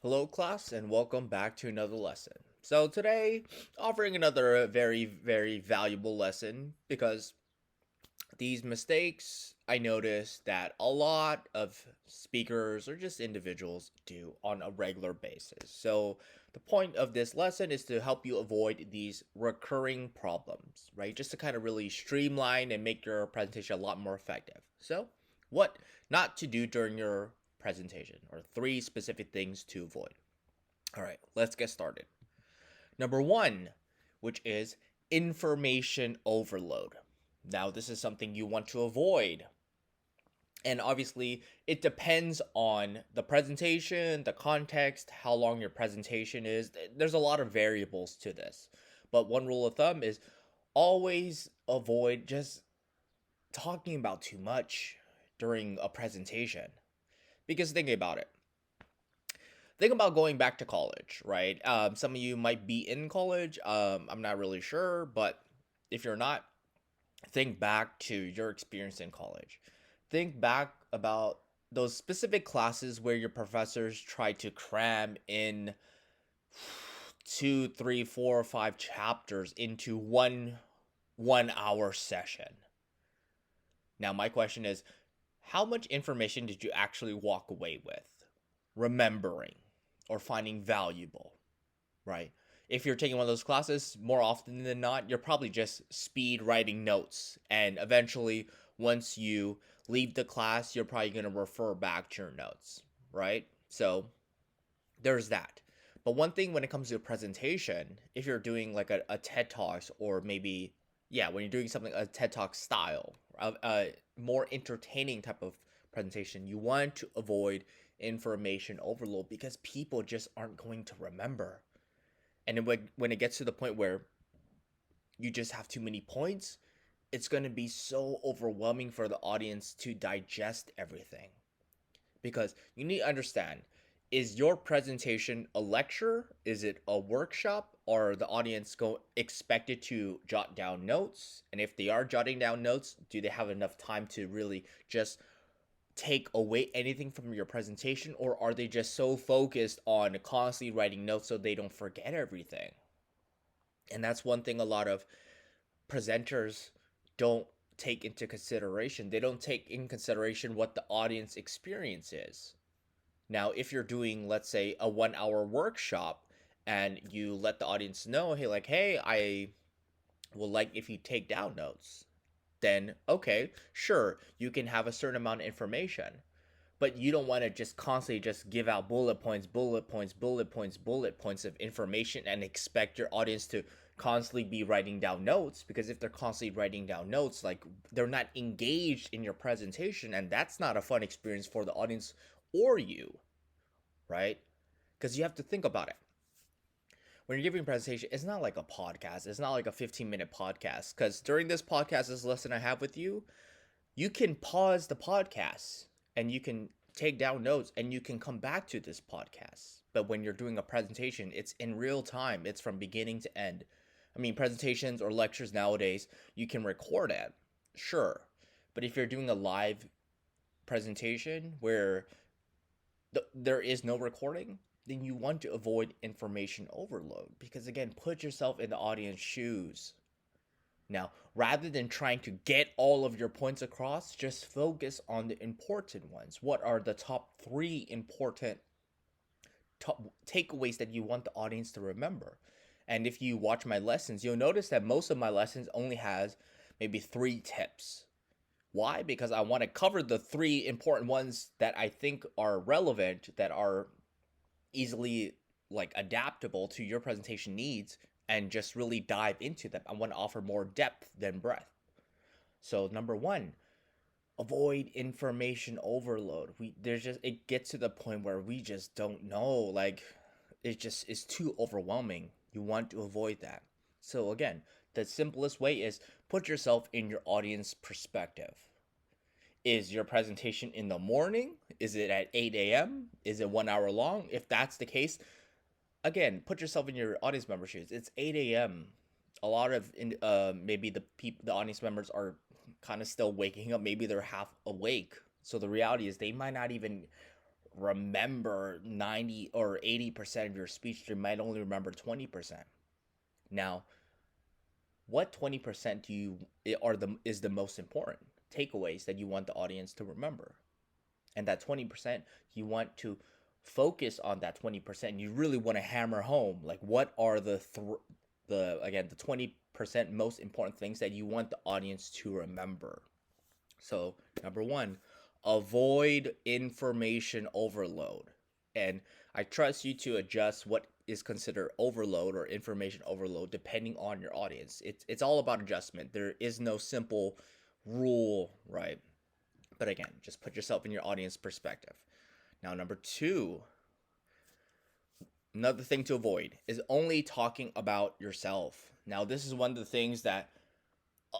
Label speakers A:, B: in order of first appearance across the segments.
A: Hello, class, and welcome back to another lesson. So, today, offering another very valuable lesson because these mistakes I noticed that a lot of speakers or just individuals do on a regular basis. So, the point of this lesson is to help you avoid these recurring problems, right? Just to kind of really streamline and make your presentation a lot more effective. So, what not to do during your presentation, or three specific things to avoid. All right, let's get started. Number one, which is information overload. Now, this is something you want to avoid. And obviously, it depends on the presentation, the context, how long your presentation is. There's a lot of variables to this. But one rule of thumb is always avoid just talking about too much during a presentation. Because thinking about it, think about going back to college, right? Some of you might be in college. I'm not really sure, but if you're not, think back to your experience in college. Think back about those specific classes where your professors try to cram in two, three, four, or five chapters into one hour session. Now, my question is, how much information did you actually walk away with, remembering, or finding valuable? Right? If you're taking one of those classes, more often than not, you're probably just speed writing notes. And eventually, once you leave the class, you're probably going to refer back to your notes, right? So there's that. But one thing when it comes to a presentation, if you're doing like a TED Talks or maybe, yeah, when you're doing something, a TED Talk style, a more entertaining type of presentation, you want to avoid information overload because people just aren't going to remember. And then when it gets to the point where you just have too many points, it's going to be so overwhelming for the audience to digest everything. Because you need to understand, is your presentation a lecture? Is it a workshop? Or the audience expected to jot down notes? And if they are jotting down notes, do they have enough time to really just take away anything from your presentation, or are they just so focused on constantly writing notes so they don't forget everything? And that's one thing a lot of presenters don't take into consideration. They don't take in consideration what the audience experience is. Now, if you're doing, let's say, a 1 hour workshop and you let the audience know, hey, like, hey, I will like if you take down notes, then okay, sure, you can have a certain amount of information. But you don't want to just constantly just give out bullet points of information and expect your audience to constantly be writing down notes, because if they're constantly writing down notes, like, they're not engaged in your presentation, and that's not a fun experience for the audience or you, right? Because you have to think about it. When you're giving a presentation, it's not like a podcast. It's not like a 15-minute podcast. Because during this podcast, this lesson I have with you, you can pause the podcast and you can take down notes and you can come back to this podcast. But when you're doing a presentation, it's in real time, it's from beginning to end. I mean, presentations or lectures nowadays, you can record it, sure. But if you're doing a live presentation where there is no recording, then you want to avoid information overload. Because again, put yourself in the audience shoes. Now, rather than trying to get all of your points across, just focus on the important ones. What are the top three important takeaways that you want the audience to remember? And if you watch my lessons, you'll notice that most of my lessons only has maybe 3 tips. Why? Because I want to cover the 3 important ones that I think are relevant, that are easily like adaptable to your presentation needs, and just really dive into them. I want to offer more depth than breadth. So number one, avoid information overload. There's just, it gets to the point where we just don't know, like, it just is too overwhelming. You want to avoid that. So again, the simplest way is put yourself in your audience perspective. Is your presentation in the morning? Is it at 8 a.m.? Is it 1 hour long? If that's the case, again, put yourself in your audience member shoes. It's 8 a.m. A lot of maybe the audience members are kind of still waking up. Maybe they're half awake. So the reality is they might not even remember 90 or 80% of your speech, they might only remember 20%. Now, what 20% do you are the is the most important takeaways that you want the audience to remember? And that 20%, you want to focus on that 20%. You really want to hammer home like what are the 20% most important things that you want the audience to remember. So, number 1, avoid information overload. And I trust you to adjust what is considered overload or information overload depending on your audience. It's all about adjustment. There is no simple rule, right? But again, just put yourself in your audience perspective. Now, number 2, another thing to avoid is only talking about yourself. Now, this is one of the things that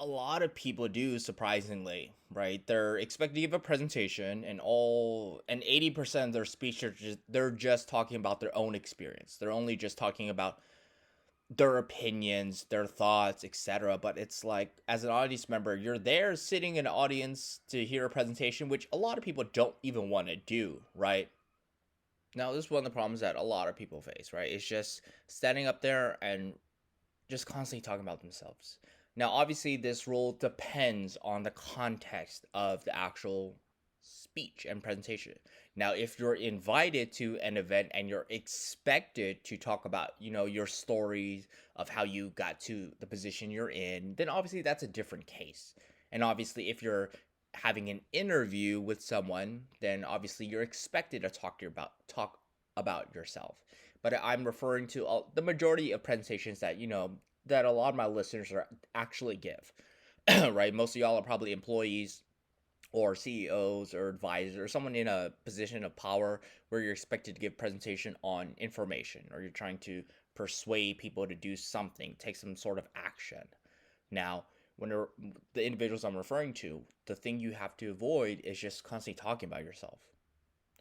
A: a lot of people do, surprisingly, right? They're expected to give a presentation, and 80% of their speech they're just talking about their own experience. They're only just talking about their opinions, their thoughts, etc. But it's like, as an audience member, you're there sitting in an audience to hear a presentation, which a lot of people don't even want to do, right? Now, this is one of the problems that a lot of people face, right? It's just standing up there and just constantly talking about themselves. Now, obviously, this rule depends on the context of the actual speech and presentation. Now, if you're invited to an event and you're expected to talk about, your stories of how you got to the position you're in, then obviously that's a different case. And obviously, if you're having an interview with someone, then obviously you're expected to talk about yourself. But I'm referring to the majority of presentations that that a lot of my listeners are actually give. Right? Most of y'all are probably employees or CEOs or advisors or someone in a position of power where you're expected to give presentation on information, or you're trying to persuade people to do something, take some sort of action. Now, when the individuals I'm referring to, the thing you have to avoid is just constantly talking about yourself,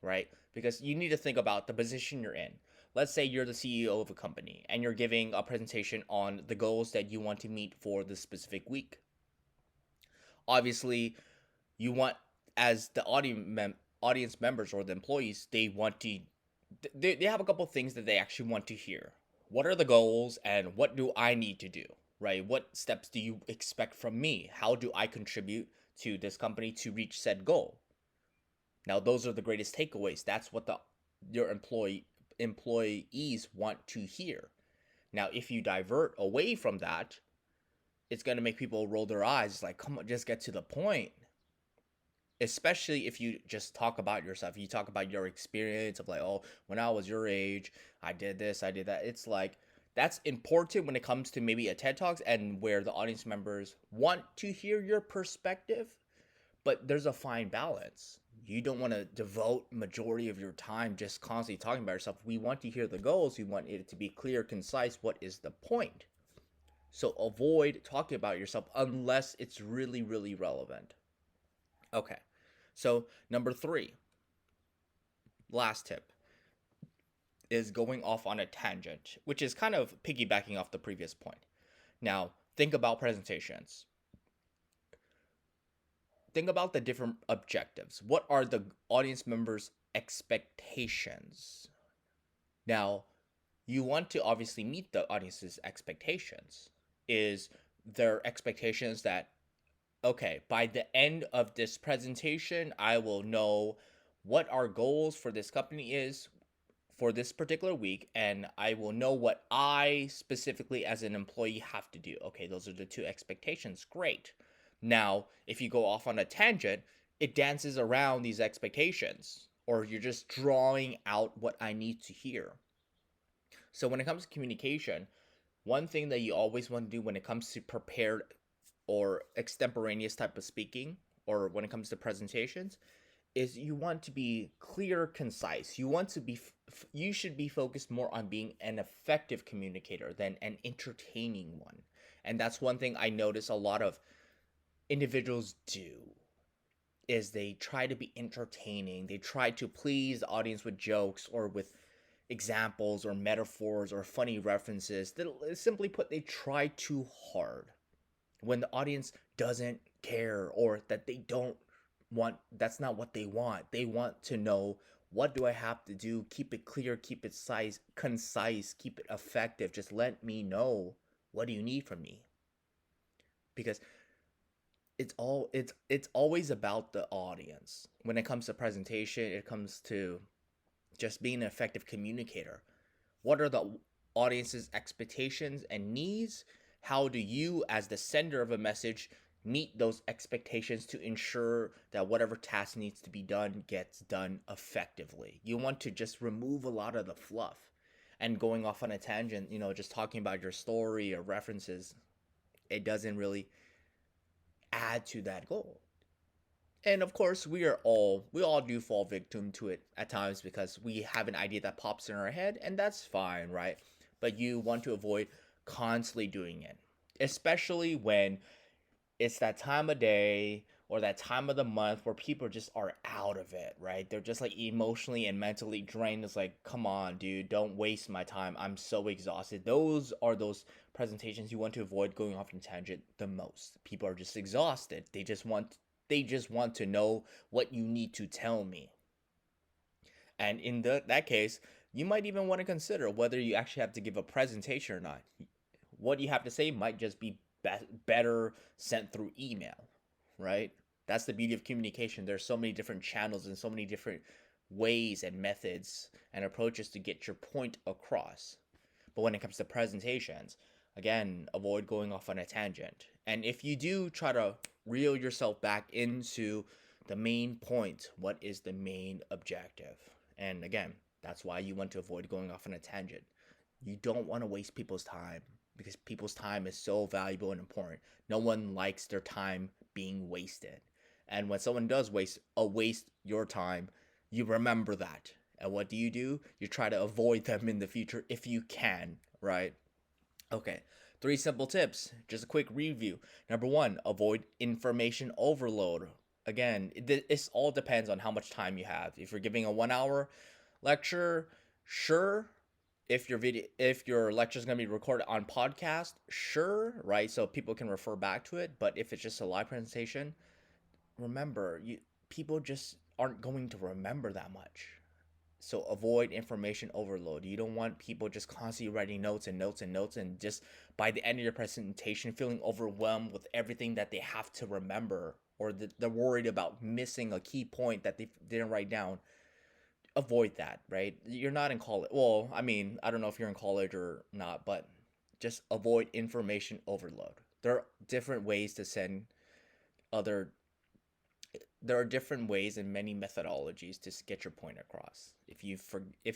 A: right? Because you need to think about the position you're in. Let's say you're the CEO of a company and you're giving a presentation on the goals that you want to meet for the specific week. Obviously, you want, as the audience members or the employees, they have a couple of things that they actually want to hear. What are the goals and what do I need to do, right? What steps do you expect from me? How do I contribute to this company to reach said goal? Now, those are the greatest takeaways. That's what your employees want to hear. Now, if you divert away from that, it's going to make people roll their eyes. It's like, come on, just get to the point. Especially if you just talk about yourself. You talk about your experience of like, oh, when I was your age, I did this, I did that. It's like, that's important when it comes to maybe a TED Talks and where the audience members want to hear your perspective, but there's a fine balance. You don't want to devote majority of your time just constantly talking about yourself. We want to hear the goals. We want it to be clear, concise. What is the point? So avoid talking about yourself unless it's really, really relevant. Okay. So number 3, last tip, is going off on a tangent, which is kind of piggybacking off the previous point. Now, think about presentations. Think about the different objectives. What are the audience members' expectations? Now, you want to obviously meet the audience's expectations. Is their expectations that, okay, by the end of this presentation, I will know what our goals for this company is for this particular week, and I will know what I specifically as an employee have to do. Okay, those are the 2 expectations. Great. Now, if you go off on a tangent, it dances around these expectations, or you're just drawing out what I need to hear. So when it comes to communication, one thing that you always want to do when it comes to prepared or extemporaneous type of speaking, or when it comes to presentations, is you want to be clear, concise. You should be focused more on being an effective communicator than an entertaining one. And that's one thing I notice a lot of individuals do, is they try to be entertaining. They try to please the audience with jokes or with examples or metaphors or funny references. Simply put, they try too hard when the audience doesn't care, or that they don't want, that's not what they want. They want to know What do I have to do? Keep it clear, keep it concise, keep it effective. Just let me know, what do you need from me? Because it's always about the audience. When it comes to presentation, it comes to just being an effective communicator. What are the audience's expectations and needs? How do you, as the sender of a message, meet those expectations to ensure that whatever task needs to be done gets done effectively? You want to just remove a lot of the fluff and going off on a tangent, just talking about your story or references. It doesn't really add to that goal. And of course, we all do fall victim to it at times because we have an idea that pops in our head, and that's fine, right? But you want to avoid constantly doing it, especially when it's that time of day or that time of the month where people just are out of it, right? They're just like emotionally and mentally drained. It's like, come on, dude, don't waste my time. I'm so exhausted. Those are those presentations you want to avoid going off on tangent the most. People are just exhausted. They just want to know what you need to tell me. And in that case, you might even want to consider whether you actually have to give a presentation or not. What you have to say might just be better sent through email, right? That's the beauty of communication. There's so many different channels and so many different ways and methods and approaches to get your point across. But when it comes to presentations, again, avoid going off on a tangent. And if you do try to reel yourself back into the main point, what is the main objective? And again, that's why you want to avoid going off on a tangent. You don't want to waste people's time because people's time is so valuable and important. No one likes their time being wasted. And when someone does waste your time, you remember that. And what do? You try to avoid them in the future if you can, right? Okay. 3 simple tips. Just a quick review. Number 1, avoid information overload. Again, this all depends on how much time you have. If you're giving a 1 hour lecture, sure. If your lecture is going to be recorded on podcast, sure, right? So people can refer back to it. But if it's just a live presentation, remember, people just aren't going to remember that much. So avoid information overload. You don't want people just constantly writing notes and notes and notes and just by the end of your presentation feeling overwhelmed with everything that they have to remember, or they're worried about missing a key point that they didn't write down. Avoid that, right? You're not in college. Well, I mean, I don't know if you're in college or not, but just avoid information overload. There are different ways to send other there are different ways and many methodologies to get your point across. If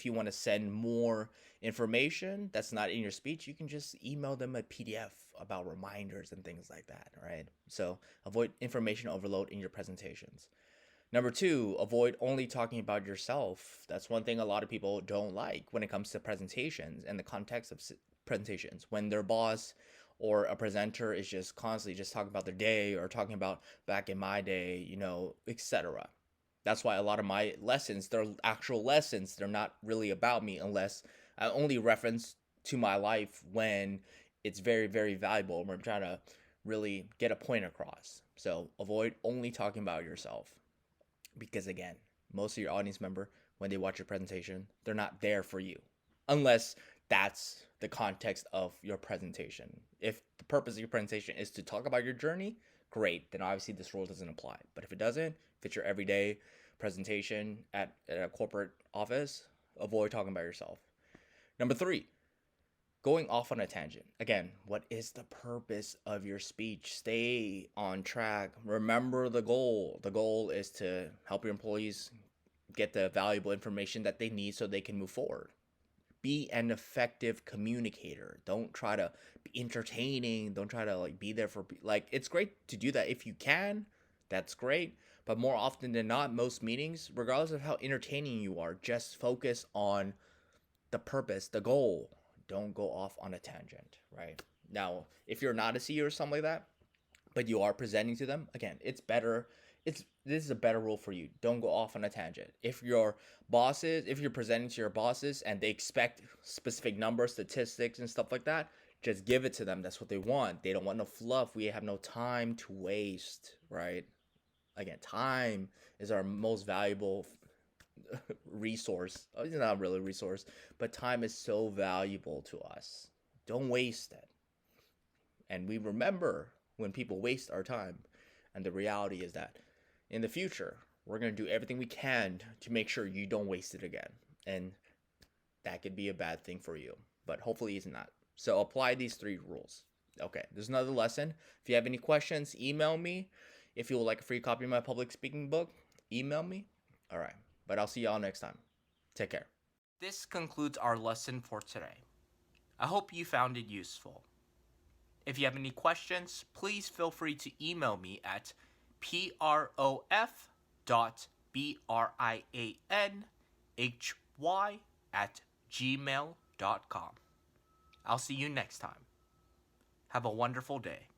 A: you want to send more information that's not in your speech, you can just email them a PDF about reminders and things like that, right? So avoid information overload in your presentations. Number 2, avoid only talking about yourself. That's one thing a lot of people don't like when it comes to presentations and the context of presentations. When their boss or a presenter is just constantly just talking about their day or talking about back in my day, etc. That's why a lot of my lessons, they're actual lessons. They're not really about me unless I only reference to my life when it's very, very valuable. We're trying to really get a point across. So avoid only talking about yourself. Because again, most of your audience member, when they watch your presentation, they're not there for you unless that's the context of your presentation. If the purpose of your presentation is to talk about your journey, great, then obviously this rule doesn't apply. But if it doesn't, if it's your everyday presentation at a corporate office, avoid talking about yourself. Number 3, going off on a tangent. Again, what is the purpose of your speech? Stay on track. Remember the goal. The goal is to help your employees get the valuable information that they need so they can move forward. Be an effective communicator. Don't try to be entertaining. Don't try to be there for it's great to do that if you can. That's great. But more often than not, most meetings, regardless of how entertaining you are, just focus on the purpose, the goal. Don't go off on a tangent, right? Now, if you're not a CEO or something like that, but you are presenting to them, again, it's better. This is a better rule for you. Don't go off on a tangent. If you're presenting to your bosses and they expect specific numbers, statistics, and stuff like that, just give it to them. That's what they want. They don't want no fluff. We have no time to waste, right? Again, time is our most valuable resource. It's not really a resource, but time is so valuable to us. Don't waste it. And we remember when people waste our time. And the reality is that in the future, we're going to do everything we can to make sure you don't waste it again. And that could be a bad thing for you, but hopefully it's not. So apply these 3 rules. Okay, there's another lesson. If you have any questions, email me. If you would like a free copy of my public speaking book, email me. All right, but I'll see y'all next time. Take care. This concludes our lesson for today. I hope you found it useful. If you have any questions, please feel free to email me at prof.brianhy@gmail.com. I'll see you next time. Have a wonderful day.